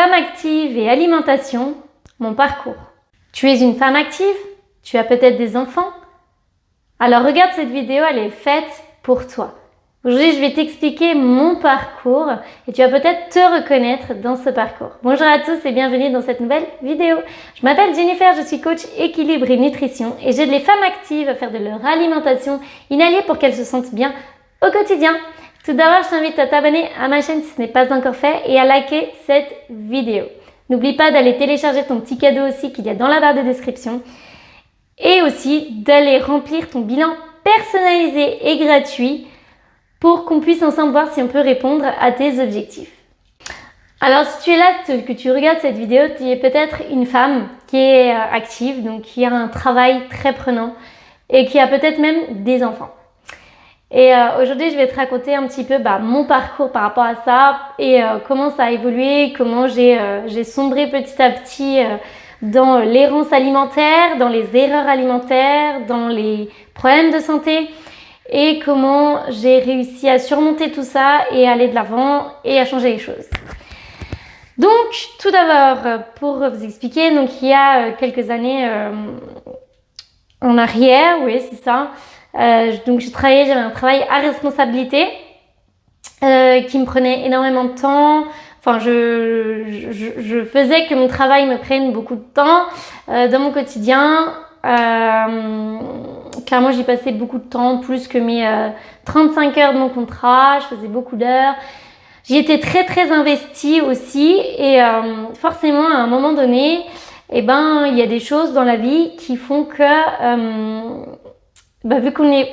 Femme active et alimentation, mon parcours. Tu es une femme active? Tu as peut-être des enfants? Alors regarde cette vidéo, elle est faite pour toi. Aujourd'hui, je vais t'expliquer mon parcours et tu vas peut-être te reconnaître dans ce parcours. Bonjour à tous et bienvenue dans cette nouvelle vidéo. Je m'appelle Jennifer, je suis coach équilibre et nutrition et j'aide les femmes actives à faire de leur alimentation une alliée pour qu'elles se sentent bien au quotidien. Tout d'abord, je t'invite à t'abonner à ma chaîne si ce n'est pas encore fait et à liker cette vidéo. N'oublie pas d'aller télécharger ton petit cadeau aussi qu'il y a dans la barre de description et aussi d'aller remplir ton bilan personnalisé et gratuit pour qu'on puisse ensemble voir si on peut répondre à tes objectifs. Alors si tu es là, que tu regardes cette vidéo, tu es peut-être une femme qui est active, donc qui a un travail très prenant et qui a peut-être même des enfants. Et aujourd'hui, je vais te raconter un petit peu mon parcours par rapport à ça et comment ça a évolué, comment j'ai sombré petit à petit dans l'errance alimentaire, dans les erreurs alimentaires, dans les problèmes de santé et comment j'ai réussi à surmonter tout ça et à aller de l'avant et à changer les choses. Donc, tout d'abord, pour vous expliquer, donc il y a quelques années en arrière, oui, c'est ça. Donc j'avais un travail à responsabilité qui me prenait énormément de temps. Enfin, je faisais que mon travail me prenne beaucoup de temps dans mon quotidien. Clairement, j'y passais beaucoup de temps, plus que mes 35 heures de mon contrat. Je faisais beaucoup d'heures. J'y étais très très investie aussi et forcément à un moment donné, il y a des choses dans la vie qui font que vu qu'on est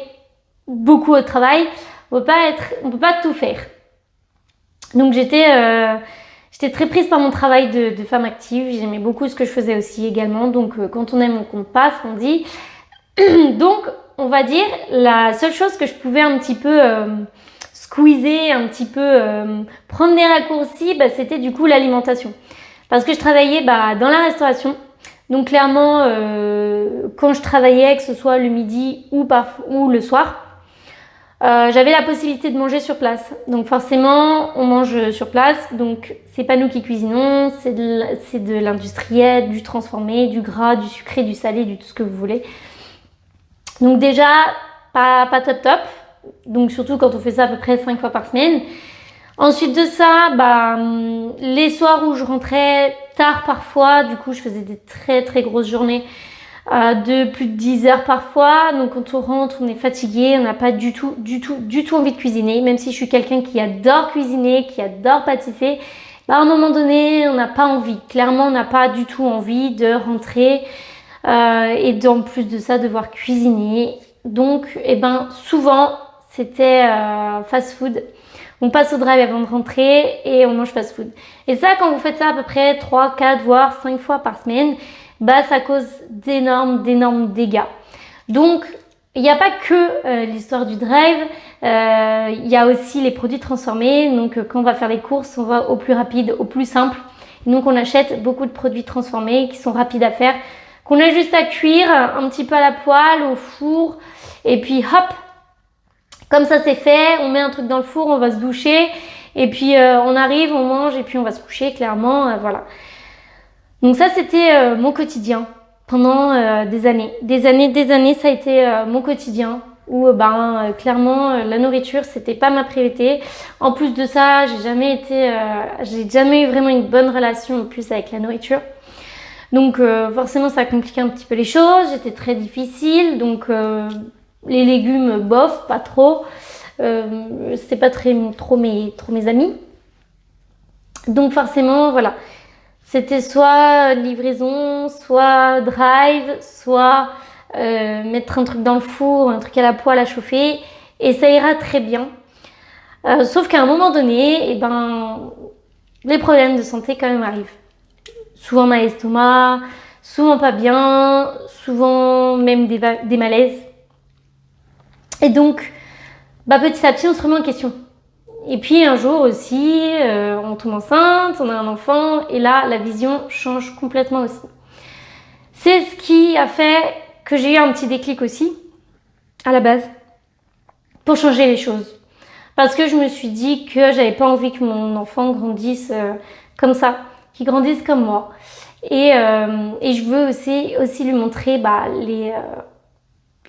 beaucoup au travail, on peut pas tout faire. Donc j'étais très prise par mon travail de femme active. J'aimais beaucoup ce que je faisais aussi également. Donc quand on aime, on compte pas, ce qu'on dit. Donc on va dire la seule chose que je pouvais un petit peu squeezer, un petit peu prendre des raccourcis, c'était du coup l'alimentation. Parce que je travaillais dans la restauration. Donc clairement, quand je travaillais, que ce soit le midi ou le soir, j'avais la possibilité de manger sur place. Donc forcément, on mange sur place. Donc c'est pas nous qui cuisinons, c'est de l'industriel, du transformé, du gras, du sucré, du salé, du tout ce que vous voulez. Donc déjà, pas top. Donc surtout quand on fait ça à peu près 5 fois par semaine. Ensuite de ça, les soirs où je rentrais tard parfois, du coup je faisais des très très grosses journées de plus de 10 heures parfois. Donc quand on rentre, on est fatigué, on n'a pas du tout envie de cuisiner. Même si je suis quelqu'un qui adore cuisiner, qui adore pâtisser, à un moment donné, on n'a pas envie. Clairement, on n'a pas du tout envie de rentrer et en plus de ça, devoir cuisiner. Donc, souvent, c'était fast food. On passe au drive avant de rentrer et on mange fast food. Et ça, quand vous faites ça à peu près 3, 4, voire 5 fois par semaine, ça cause d'énormes dégâts. Donc, il n'y a pas que l'histoire du drive, il y a aussi les produits transformés. Donc, quand on va faire les courses, on va au plus rapide, au plus simple. Donc, on achète beaucoup de produits transformés qui sont rapides à faire, qu'on a juste à cuire un petit peu à la poêle, au four, et puis hop, comme ça c'est fait, on met un truc dans le four, on va se doucher et puis on arrive, on mange et puis on va se coucher clairement, voilà. Donc ça c'était mon quotidien pendant des années. Des années ça a été mon quotidien où clairement la nourriture c'était pas ma priorité. En plus de ça, j'ai jamais eu vraiment une bonne relation en plus avec la nourriture. Donc forcément ça a compliqué un petit peu les choses, j'étais très difficile, donc les légumes, bof, pas trop. C'était pas trop mes amis. Donc forcément, voilà. C'était soit livraison, soit drive, soit mettre un truc dans le four, un truc à la poêle à chauffer. Et ça ira très bien. Sauf qu'à un moment donné, les problèmes de santé quand même arrivent. Souvent mal estomac, souvent pas bien, souvent même des malaises. Et donc, petit à petit, on se remet en question. Et puis un jour aussi, on tombe enceinte, on a un enfant, et là, la vision change complètement aussi. C'est ce qui a fait que j'ai eu un petit déclic aussi, à la base, pour changer les choses. Parce que je me suis dit que j'avais pas envie que mon enfant grandisse comme ça. qu'il grandisse comme moi. Et je veux aussi lui montrer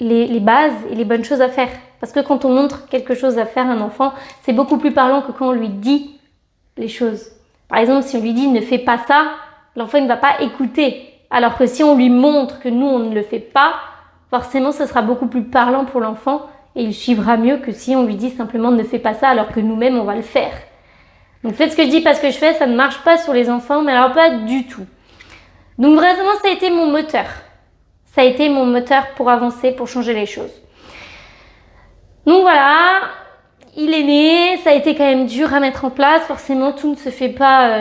les bases et les bonnes choses à faire. Parce que quand on montre quelque chose à faire à un enfant, c'est beaucoup plus parlant que quand on lui dit les choses. Par exemple, si on lui dit ne fais pas ça, l'enfant ne va pas écouter. Alors que si on lui montre que nous, on ne le fait pas, forcément, ce sera beaucoup plus parlant pour l'enfant et il suivra mieux que si on lui dit simplement ne fais pas ça alors que nous-mêmes, on va le faire. Donc faites ce que je dis, pas ce que je fais, ça ne marche pas sur les enfants, mais alors pas du tout. Donc vraiment, ça a été mon moteur. Ça a été mon moteur pour avancer, pour changer les choses. Donc voilà, il est né, ça a été quand même dur à mettre en place. Forcément, tout ne se fait pas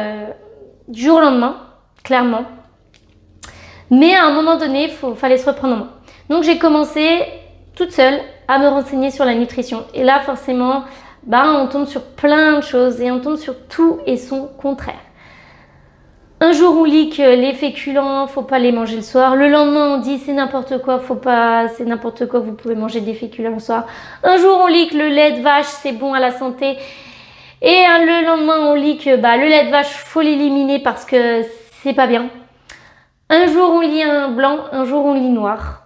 du jour au lendemain, clairement. Mais à un moment donné, fallait se reprendre en main. Donc j'ai commencé toute seule à me renseigner sur la nutrition. Et là, forcément, on tombe sur plein de choses et on tombe sur tout et son contraire. Un jour, on lit que les féculents, faut pas les manger le soir. Le lendemain, on dit c'est n'importe quoi, c'est n'importe quoi, vous pouvez manger des féculents le soir. Un jour, on lit que le lait de vache, c'est bon à la santé. Et le lendemain, on lit que le lait de vache, faut l'éliminer parce que c'est pas bien. Un jour, on lit un blanc, un jour, on lit noir.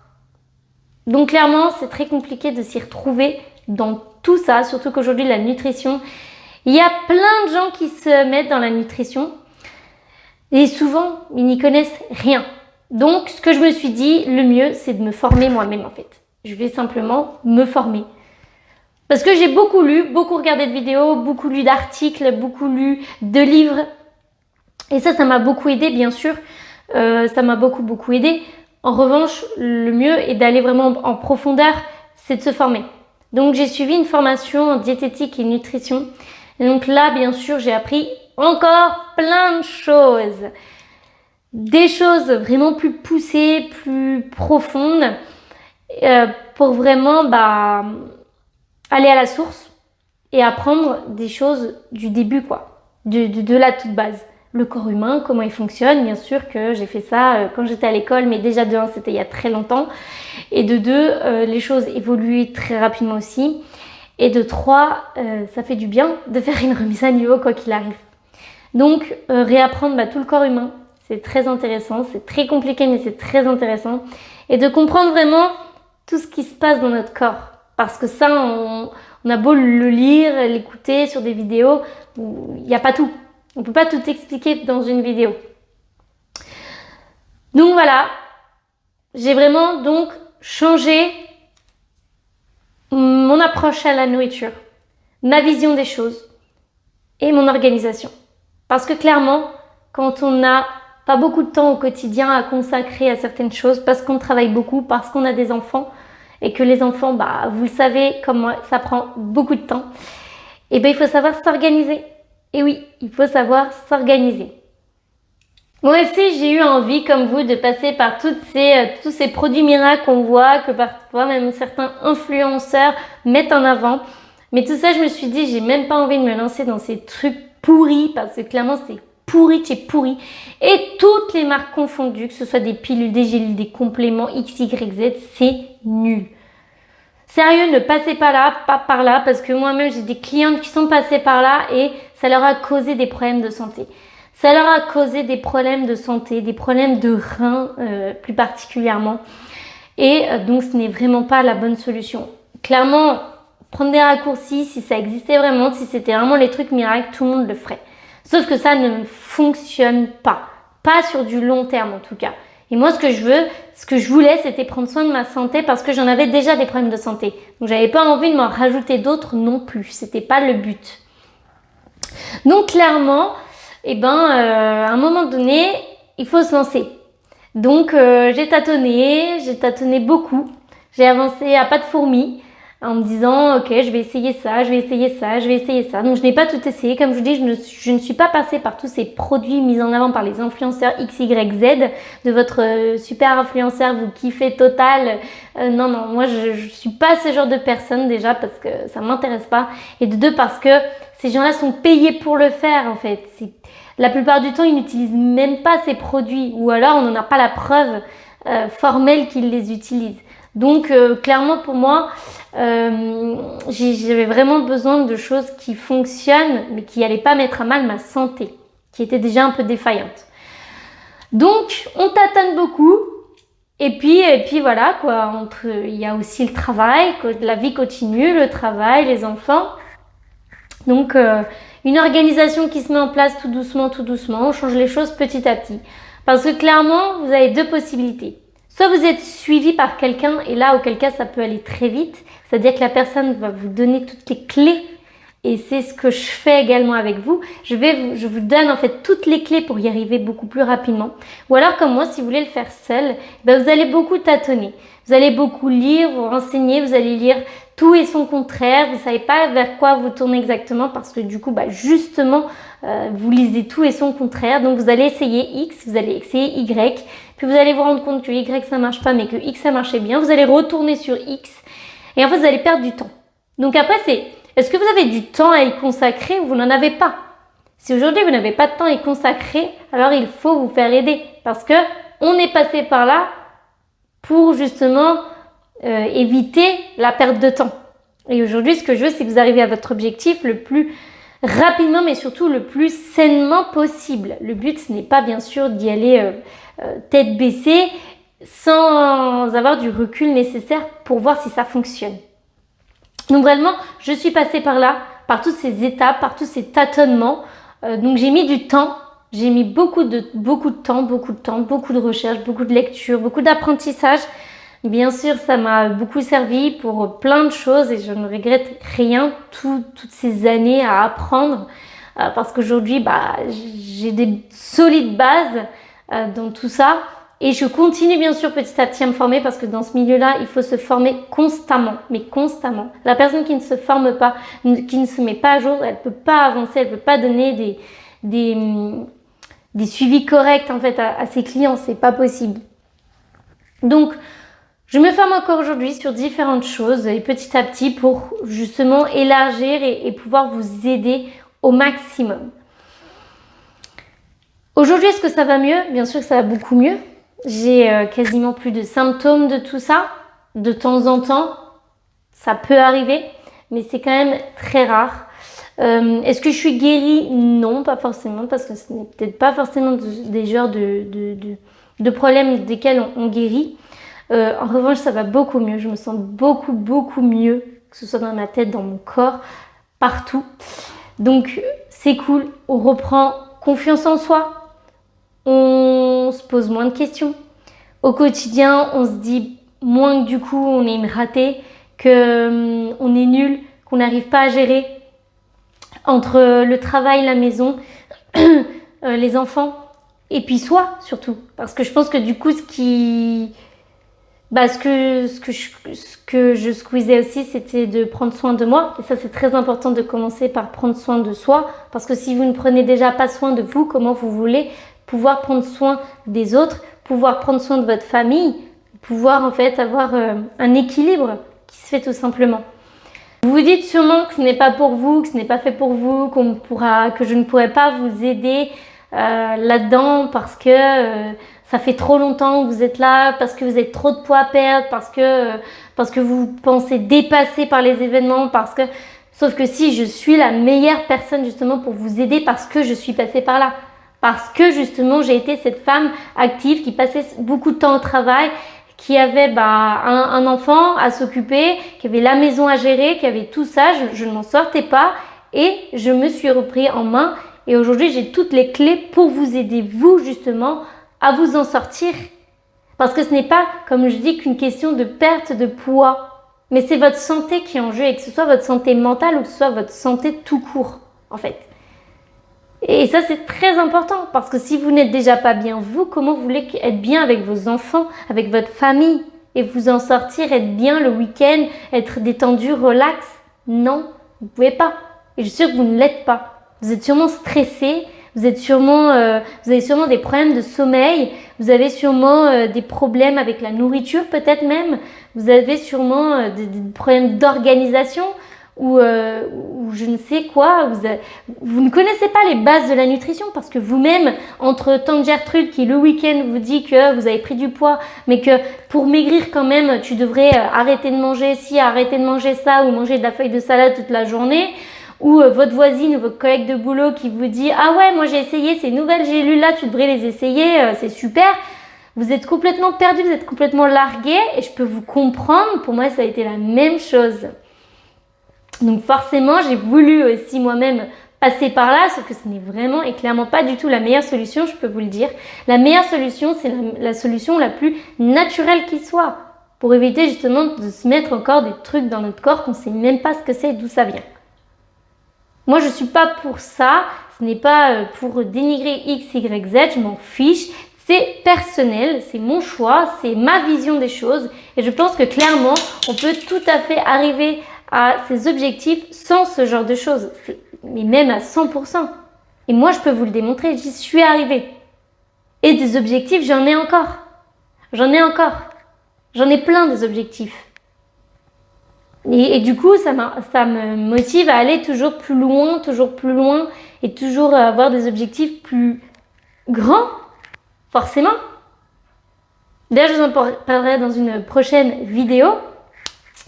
Donc clairement, c'est très compliqué de s'y retrouver dans tout ça, surtout qu'aujourd'hui, la nutrition, il y a plein de gens qui se mettent dans la nutrition et souvent, ils n'y connaissent rien. Donc, ce que je me suis dit, le mieux, c'est de me former moi-même en fait. Je vais simplement me former. Parce que j'ai beaucoup lu, beaucoup regardé de vidéos, beaucoup lu d'articles, beaucoup lu de livres. Et ça m'a beaucoup aidé, bien sûr. Ça m'a beaucoup aidé. En revanche, le mieux est d'aller vraiment en profondeur, c'est de se former. Donc, j'ai suivi une formation en diététique et nutrition. Et donc là, bien sûr, j'ai appris encore plein de choses. Des choses vraiment plus poussées, plus profondes, pour vraiment aller à la source et apprendre des choses du début, quoi, de la toute base. Le corps humain, comment il fonctionne, bien sûr que j'ai fait ça quand j'étais à l'école, mais déjà de 1, c'était il y a très longtemps. Et de 2, les choses évoluent très rapidement aussi. Et de 3, ça fait du bien de faire une remise à niveau quoi qu'il arrive. Donc, réapprendre tout le corps humain, c'est très intéressant, c'est très compliqué, mais c'est très intéressant. Et de comprendre vraiment tout ce qui se passe dans notre corps. Parce que ça, on a beau le lire, l'écouter sur des vidéos, il n'y a pas tout. On ne peut pas tout expliquer dans une vidéo. Donc voilà, j'ai vraiment donc changé mon approche à la nourriture, ma vision des choses et mon organisation. Parce que clairement, quand on n'a pas beaucoup de temps au quotidien à consacrer à certaines choses, parce qu'on travaille beaucoup, parce qu'on a des enfants, et que les enfants, vous le savez comme moi, ça prend beaucoup de temps, et il faut savoir s'organiser. Et oui, il faut savoir s'organiser. Moi aussi, j'ai eu envie, comme vous, de passer par tous ces produits miracles qu'on voit, que parfois même certains influenceurs mettent en avant. Mais tout ça, je me suis dit, j'ai même pas envie de me lancer dans ces trucs pourris, parce que clairement, c'est pourri de chez pourri. Et toutes les marques confondues, que ce soit des pilules, des gélules, des compléments X, Y, Z, c'est nul. Sérieux, ne passez pas par là, parce que moi-même, j'ai des clientes qui sont passées par là et ça leur a causé des problèmes de santé. Ça leur a causé des problèmes de santé, des problèmes de reins plus particulièrement. Et donc, ce n'est vraiment pas la bonne solution. Clairement, prendre des raccourcis, si ça existait vraiment, si c'était vraiment les trucs miracles, tout le monde le ferait. Sauf que ça ne fonctionne pas. Pas sur du long terme en tout cas. Et moi, ce que je voulais, c'était prendre soin de ma santé parce que j'en avais déjà des problèmes de santé. Donc, j'avais pas envie de m'en rajouter d'autres non plus. C'était pas le but. Donc, clairement, à un moment donné, il faut se lancer. Donc, j'ai tâtonné beaucoup. J'ai avancé à pas de fourmi en me disant, ok, je vais essayer ça. Donc, je n'ai pas tout essayé. Comme je vous dis, je ne suis pas passée par tous ces produits mis en avant par les influenceurs X, Y, Z, de votre super influenceur, vous kiffez total. Non, moi, je suis pas ce genre de personne déjà parce que ça m'intéresse pas. Et de 2, parce que ces gens-là sont payés pour le faire, en fait. La plupart du temps, ils n'utilisent même pas ces produits ou alors on n'en a pas la preuve formelle qu'ils les utilisent. Donc, clairement, pour moi, j'avais vraiment besoin de choses qui fonctionnent mais qui n'allaient pas mettre à mal ma santé. qui était déjà un peu défaillante. Donc, on tâtonne beaucoup. Et puis voilà, quoi. Il y a aussi le travail, la vie continue, le travail, les enfants. Donc, une organisation qui se met en place tout doucement. On change les choses petit à petit. Parce que clairement, vous avez deux possibilités. Soit vous êtes suivi par quelqu'un, et là, auquel cas, ça peut aller très vite. C'est-à-dire que la personne va vous donner toutes les clés. Et c'est ce que je fais également avec vous. Je vous donne en fait toutes les clés pour y arriver beaucoup plus rapidement. Ou alors comme moi, si vous voulez le faire seul, vous allez beaucoup tâtonner. Vous allez beaucoup lire, vous renseigner, vous allez lire tout et son contraire. Vous ne savez pas vers quoi vous tourner exactement parce que du coup, justement, vous lisez tout et son contraire. Donc vous allez essayer X, vous allez essayer Y. Puis vous allez vous rendre compte que Y ça marche pas mais que X ça marchait bien. Vous allez retourner sur X et en fait vous allez perdre du temps. Donc après est-ce que vous avez du temps à y consacrer ou vous n'en avez pas? Si aujourd'hui vous n'avez pas de temps à y consacrer, alors il faut vous faire aider parce que on est passé par là pour justement éviter la perte de temps. Et aujourd'hui, ce que je veux, c'est que vous arriviez à votre objectif le plus rapidement, mais surtout le plus sainement possible. Le but, ce n'est pas bien sûr d'y aller tête baissée sans avoir du recul nécessaire pour voir si ça fonctionne. Donc vraiment, je suis passée par là, par toutes ces étapes, par tous ces tâtonnements. Donc j'ai mis du temps, j'ai mis beaucoup de temps, beaucoup de recherche, beaucoup de lecture, beaucoup d'apprentissage. Bien sûr, ça m'a beaucoup servi pour plein de choses et je ne regrette rien, toutes ces années à apprendre parce qu'aujourd'hui, j'ai des solides bases dans tout ça. Et je continue bien sûr petit à petit à me former parce que dans ce milieu-là, il faut se former constamment, mais constamment. La personne qui ne se forme pas, qui ne se met pas à jour, elle ne peut pas avancer, elle ne peut pas donner des suivis corrects en fait à ses clients, c'est pas possible. Donc, je me forme encore aujourd'hui sur différentes choses et petit à petit pour justement élargir et pouvoir vous aider au maximum. Aujourd'hui, est-ce que ça va mieux? Bien sûr que ça va beaucoup mieux. J'ai quasiment plus de symptômes de tout ça. De temps en temps, ça peut arriver, mais c'est quand même très rare. Est-ce que je suis guérie? Non, pas forcément, parce que ce n'est peut-être pas forcément des genres de problèmes desquels on guérit. En revanche, ça va beaucoup mieux. Je me sens beaucoup mieux, que ce soit dans ma tête, dans mon corps, partout. Donc, c'est cool. On reprend confiance en soi. On se pose moins de questions. Au quotidien, on se dit moins que du coup, on est une ratée, qu'on est nul, qu'on n'arrive pas à gérer entre le travail, la maison, les enfants et puis soi surtout. Parce que je pense que du coup, ce que je squeezais aussi, c'était de prendre soin de moi. Et ça, c'est très important de commencer par prendre soin de soi. Parce que si vous ne prenez déjà pas soin de vous, comment vous voulez pouvoir prendre soin des autres, pouvoir prendre soin de votre famille, pouvoir en fait avoir un équilibre qui se fait tout simplement. Vous vous dites sûrement que ce n'est pas pour vous, que ce n'est pas fait pour vous, que je ne pourrais pas vous aider là-dedans parce que ça fait trop longtemps que vous êtes là, parce que vous avez trop de poids à perdre, parce que vous pensez dépassé par les événements, sauf que si je suis la meilleure personne justement pour vous aider parce que je suis passée par là. Parce que justement, j'ai été cette femme active qui passait beaucoup de temps au travail, qui avait un enfant à s'occuper, qui avait la maison à gérer, qui avait tout ça. Je ne m'en sortais pas et je me suis repris en main. Et aujourd'hui, j'ai toutes les clés pour vous aider, vous justement, à vous en sortir. Parce que ce n'est pas, comme je dis, qu'une question de perte de poids. Mais c'est votre santé qui est en jeu et que ce soit votre santé mentale ou que ce soit votre santé tout court, en fait. Et ça, c'est très important parce que si vous n'êtes déjà pas bien vous, comment vous voulez être bien avec vos enfants, avec votre famille et vous en sortir, être bien le week-end, être détendu, relax? Non, vous ne pouvez pas. Et je suis sûre que vous ne l'êtes pas. Vous êtes sûrement stressé, vous avez sûrement des problèmes de sommeil, vous avez sûrement des problèmes avec la nourriture peut-être même, vous avez sûrement des problèmes d'organisation. Ou je ne sais quoi, vous ne connaissez pas les bases de la nutrition parce que vous-même, entre Tante Gertrude qui le week-end vous dit que vous avez pris du poids, mais que pour maigrir quand même, tu devrais arrêter de manger ci, arrêter de manger ça ou manger de la feuille de salade toute la journée, ou votre voisine ou votre collègue de boulot qui vous dit « Ah ouais, moi j'ai essayé ces nouvelles gélules-là, tu devrais les essayer, c'est super », vous êtes complètement perdu, vous êtes complètement largué et je peux vous comprendre, pour moi ça a été la même chose. Donc forcément, j'ai voulu aussi moi-même passer par là, sauf que ce n'est vraiment et clairement pas du tout la meilleure solution, je peux vous le dire. La meilleure solution, c'est la solution la plus naturelle qui soit, pour éviter justement de se mettre encore des trucs dans notre corps qu'on ne sait même pas ce que c'est et d'où ça vient. Moi, je ne suis pas pour ça, ce n'est pas pour dénigrer X, Y, Z, je m'en fiche. C'est personnel, c'est mon choix, c'est ma vision des choses et je pense que clairement, on peut tout à fait arriver à ses objectifs sans ce genre de choses, mais même à 100%. Et moi, je peux vous le démontrer, j'y suis arrivée. Et des objectifs, j'en ai encore. J'en ai plein des objectifs. Et du coup, ça me motive à aller toujours plus loin et toujours avoir des objectifs plus grands, forcément. D'ailleurs, je vous en parlerai dans une prochaine vidéo.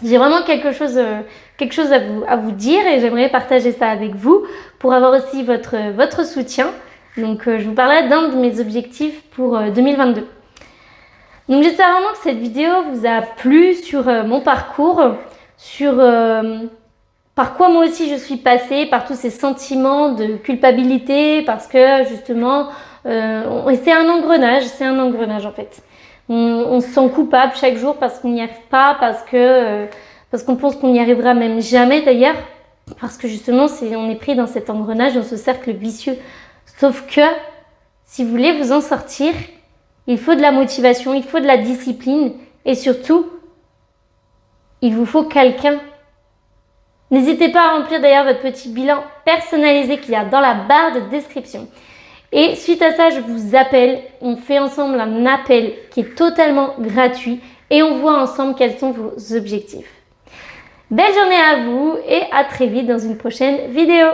J'ai vraiment quelque chose à vous dire et j'aimerais partager ça avec vous pour avoir aussi votre soutien. Donc, je vous parlerai d'un de mes objectifs pour 2022. Donc, j'espère vraiment que cette vidéo vous a plu sur mon parcours, sur par quoi moi aussi je suis passée, par tous ces sentiments de culpabilité, parce que justement, c'est un engrenage en fait. On se sent coupable chaque jour parce qu'on n'y arrive pas, parce qu'on pense qu'on n'y arrivera même jamais d'ailleurs, parce que justement on est pris dans cet engrenage, dans ce cercle vicieux. Sauf que si vous voulez vous en sortir, il faut de la motivation, il faut de la discipline et surtout, il vous faut quelqu'un. N'hésitez pas à remplir d'ailleurs votre petit bilan personnalisé qu'il y a dans la barre de description. Et suite à ça, je vous appelle, on fait ensemble un appel qui est totalement gratuit et on voit ensemble quels sont vos objectifs. Belle journée à vous et à très vite dans une prochaine vidéo.